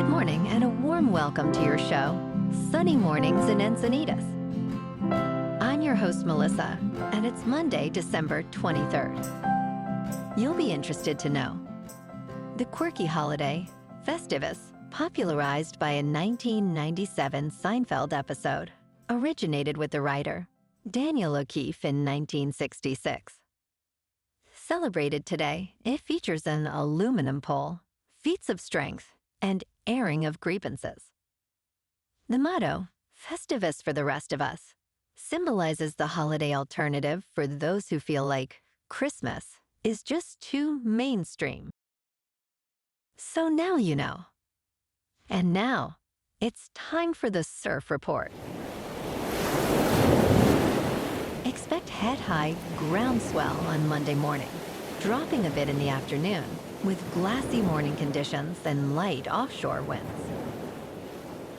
Good morning and a warm welcome to your show, Sunny Mornings in Encinitas. I'm your host, Melissa, and it's Monday, December 23rd. You'll be interested to know the quirky holiday, Festivus, popularized by a 1997 Seinfeld episode, originated with the writer Daniel O'Keefe in 1966. Celebrated today, it features an aluminum pole, feats of strength, and airing of grievances. The motto, Festivus for the rest of us, symbolizes the holiday alternative for those who feel like Christmas is just too mainstream. So now you know. And now, it's time for the surf report. Expect head-high groundswell on Monday morning, dropping a bit in the afternoon, with glassy morning conditions and light offshore winds.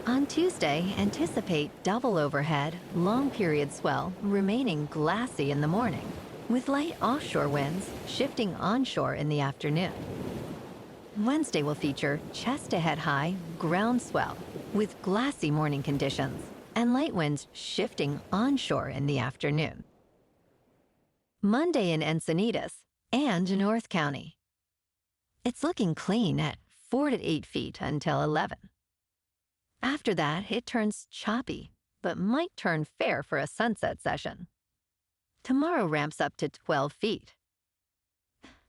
On Tuesday, anticipate double overhead, long-period swell remaining glassy in the morning, with light offshore winds shifting onshore in the afternoon. Wednesday will feature chest-to-head high ground swell, with glassy morning conditions and light winds shifting onshore in the afternoon. Monday in Encinitas and North County. It's looking clean at 4 to 8 feet until 11. After that, it turns choppy, but might turn fair for a sunset session. Tomorrow ramps up to 12 feet.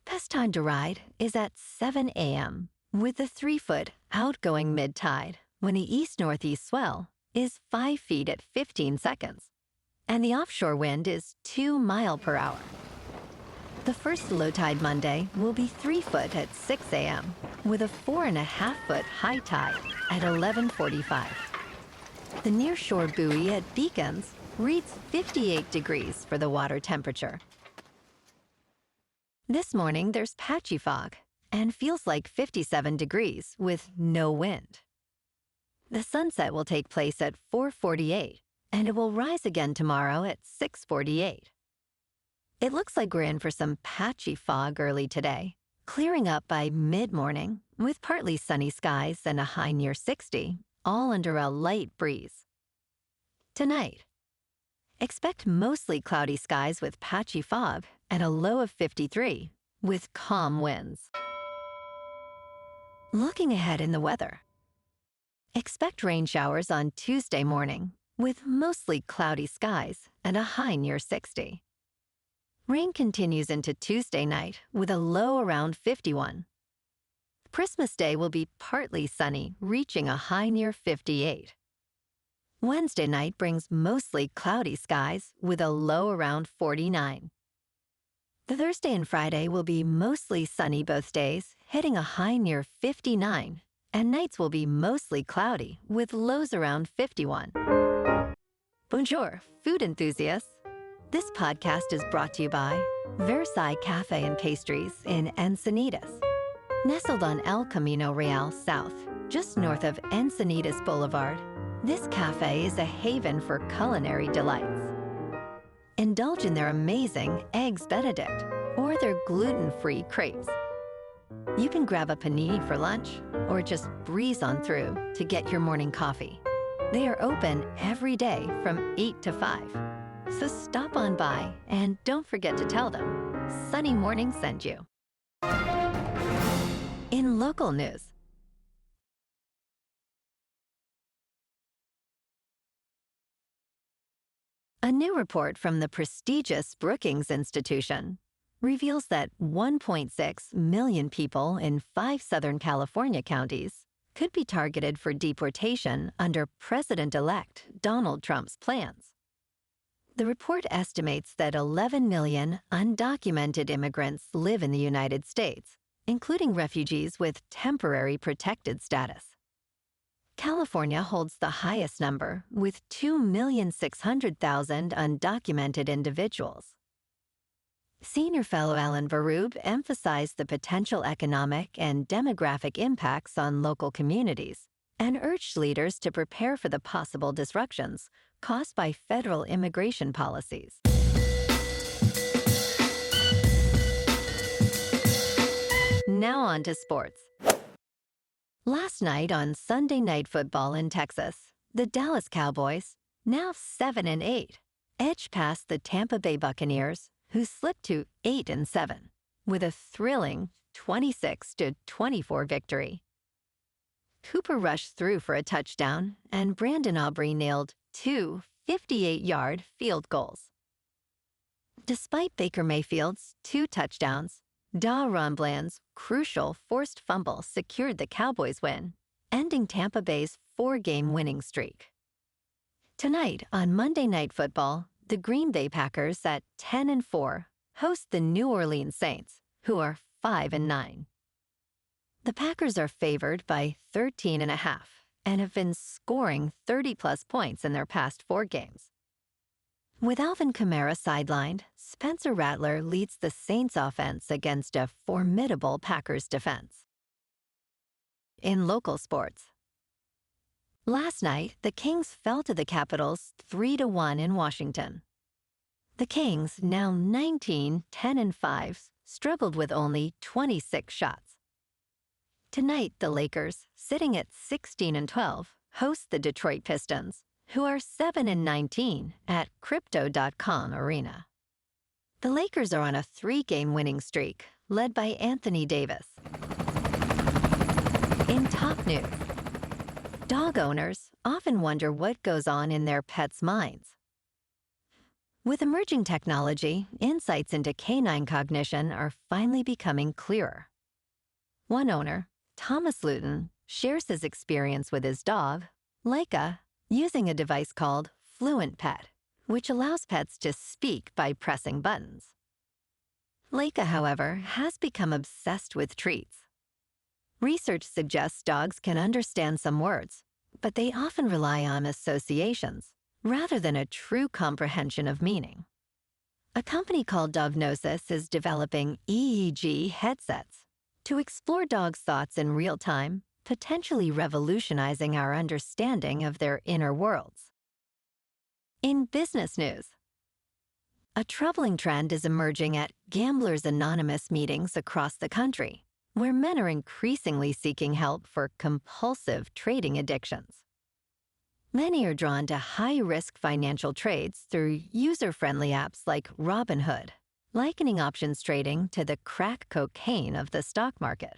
Best time to ride is at 7 a.m. with a 3-foot outgoing mid-tide when the east-northeast swell is 5 feet at 15 seconds, and the offshore wind is 2 miles per hour. The first low tide Monday will be 3 foot at 6 a.m. with a 4.5-foot high tide at 11:45. The nearshore buoy at Beacons reads 58 degrees for the water temperature. This morning there's patchy fog and feels like 57 degrees with no wind. The sunset will take place at 4:48 and it will rise again tomorrow at 6:48. It looks like we're in for some patchy fog early today, clearing up by mid-morning with partly sunny skies and a high near 60, all under a light breeze. Tonight, expect mostly cloudy skies with patchy fog and a low of 53 with calm winds. Looking ahead in the weather, expect rain showers on Tuesday morning with mostly cloudy skies and a high near 60. Rain continues into Tuesday night with a low around 51. Christmas Day will be partly sunny, reaching a high near 58. Wednesday night brings mostly cloudy skies with a low around 49. The Thursday and Friday will be mostly sunny both days, hitting a high near 59, and nights will be mostly cloudy with lows around 51. Bonjour, food enthusiasts. This podcast is brought to you by Versailles Cafe and Pastries in Encinitas. Nestled on El Camino Real South, just north of Encinitas Boulevard, this cafe is a haven for culinary delights. Indulge in their amazing Eggs Benedict or their gluten-free crepes. You can grab a panini for lunch or just breeze on through to get your morning coffee. They are open every day from 8 to 5. So stop on by and don't forget to tell them Sunny Morning sent you. In local news, a new report from the prestigious Brookings Institution reveals that 1.6 million people in 5 Southern California counties could be targeted for deportation under President-elect Donald Trump's plans. The report estimates that 11 million undocumented immigrants live in the United States, including refugees with temporary protected status. California holds the highest number, with 2,600,000 undocumented individuals. Senior fellow Alan Varub emphasized the potential economic and demographic impacts on local communities and urged leaders to prepare for the possible disruptions caused by federal immigration policies. Now on to sports. Last night on Sunday Night Football in Texas, the Dallas Cowboys, now 7-8, edged past the Tampa Bay Buccaneers, who slipped to 8-7, with a thrilling 26-24 victory. Cooper rushed through for a touchdown, and Brandon Aubrey nailed two 58-yard field goals. Despite Baker Mayfield's 2 touchdowns, Da Ronbland's crucial forced fumble secured the Cowboys' win, ending Tampa Bay's 4-game winning streak. Tonight on Monday Night Football, the Green Bay Packers at 10-4 host the New Orleans Saints, who are 5-9. The Packers are favored by 13.5 and have been scoring 30-plus points in their past 4 games. With Alvin Kamara sidelined, Spencer Rattler leads the Saints offense against a formidable Packers defense. In local sports, last night, the Kings fell to the Capitals 3-1 in Washington. The Kings, now 19-10-5, struggled with only 26 shots. Tonight, the Lakers, sitting at 16-12, host the Detroit Pistons, who are 7-19 at Crypto.com Arena. The Lakers are on a 3-game winning streak, led by Anthony Davis. In top news, dog owners often wonder what goes on in their pets' minds. With emerging technology, insights into canine cognition are finally becoming clearer. One owner, Thomas Luton, shares his experience with his dog, Leica, using a device called Fluent Pet, which allows pets to speak by pressing buttons. Leica, however, has become obsessed with treats. Research suggests dogs can understand some words, but they often rely on associations rather than a true comprehension of meaning. A company called Dognosis is developing EEG headsets to explore dogs' thoughts in real time, potentially revolutionizing our understanding of their inner worlds. In business news, a troubling trend is emerging at Gamblers Anonymous meetings across the country, where men are increasingly seeking help for compulsive trading addictions. Many are drawn to high-risk financial trades through user-friendly apps like Robinhood, likening options trading to the crack cocaine of the stock market.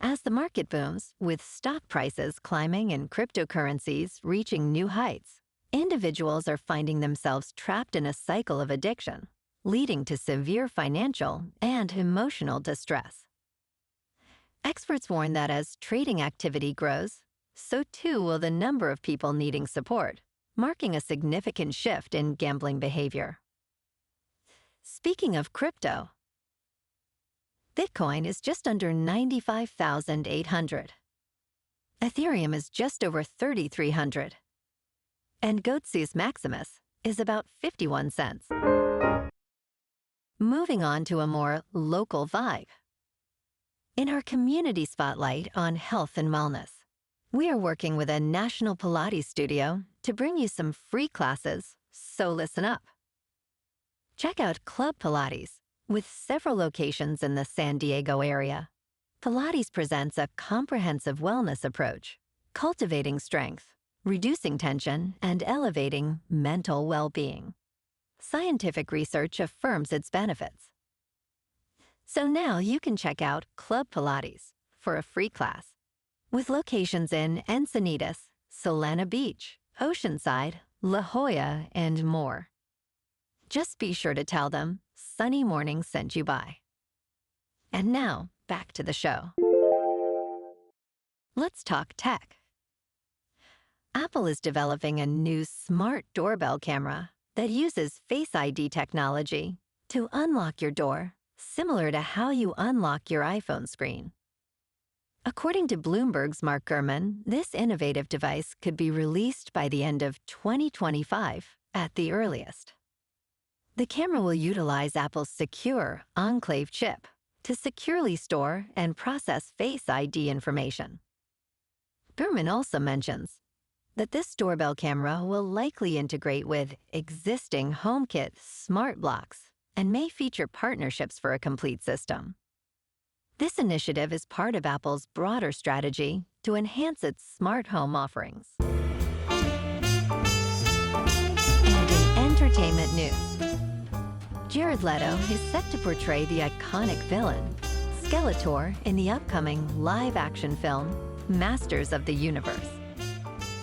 As the market booms, with stock prices climbing and cryptocurrencies reaching new heights, individuals are finding themselves trapped in a cycle of addiction, leading to severe financial and emotional distress. Experts warn that as trading activity grows, so too will the number of people needing support, marking a significant shift in gambling behavior. Speaking of crypto, Bitcoin is just under 95,800. Ethereum is just over 3,300. And Goatse's Maximus is about 51 cents. Moving on to a more local vibe. In our community spotlight on health and wellness, we are working with a national Pilates studio to bring you some free classes, so listen up. Check out Club Pilates. With several locations in the San Diego area, Pilates presents a comprehensive wellness approach, cultivating strength, reducing tension, and elevating mental well-being. Scientific research affirms its benefits. So now you can check out Club Pilates for a free class, with locations in Encinitas, Solana Beach, Oceanside, La Jolla, and more. Just be sure to tell them Sunny Morning sent you by. And now, back to the show. Let's talk tech. Apple is developing a new smart doorbell camera that uses Face ID technology to unlock your door, similar to how you unlock your iPhone screen. According to Bloomberg's Mark Gurman, this innovative device could be released by the end of 2025 at the earliest. The camera will utilize Apple's secure Enclave chip to securely store and process Face ID information. Gurman also mentions that this doorbell camera will likely integrate with existing HomeKit smart locks and may feature partnerships for a complete system. This initiative is part of Apple's broader strategy to enhance its smart home offerings. And in entertainment news, Jared Leto is set to portray the iconic villain, Skeletor, in the upcoming live-action film, Masters of the Universe.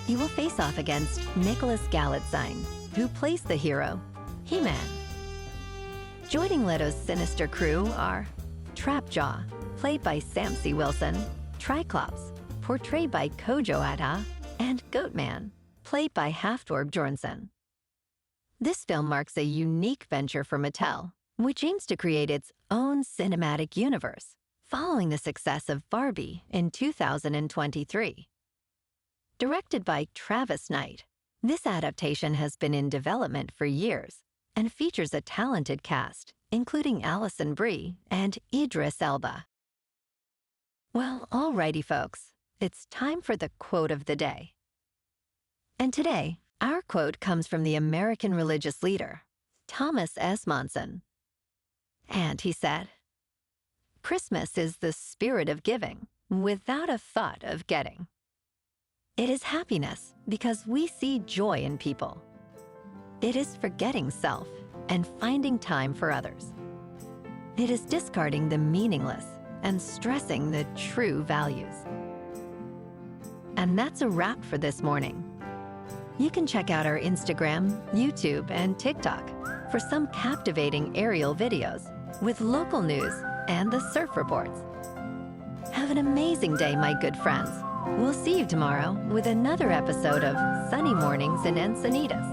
He will face off against Nicholas Galitzine, who plays the hero, He-Man. Joining Leto's sinister crew are Trapjaw, played by Samsey Wilson, Triclops, portrayed by Kojo Adha, and Goatman, played by Halfdor Bjornsson. This film marks a unique venture for Mattel, which aims to create its own cinematic universe, following the success of Barbie in 2023. Directed by Travis Knight, this adaptation has been in development for years and features a talented cast, including Alison Brie and Idris Elba. Well, alrighty folks, it's time for the quote of the day. And today, our quote comes from the American religious leader, Thomas S. Monson. And he said, "Christmas is the spirit of giving without a thought of getting. It is happiness because we see joy in people. It is forgetting self and finding time for others. It is discarding the meaningless and stressing the true values." And that's a wrap for this morning. You can check out our Instagram, YouTube, and TikTok for some captivating aerial videos with local news and the surf reports. Have an amazing day, my good friends. We'll see you tomorrow with another episode of Sunny Mornings in Encinitas.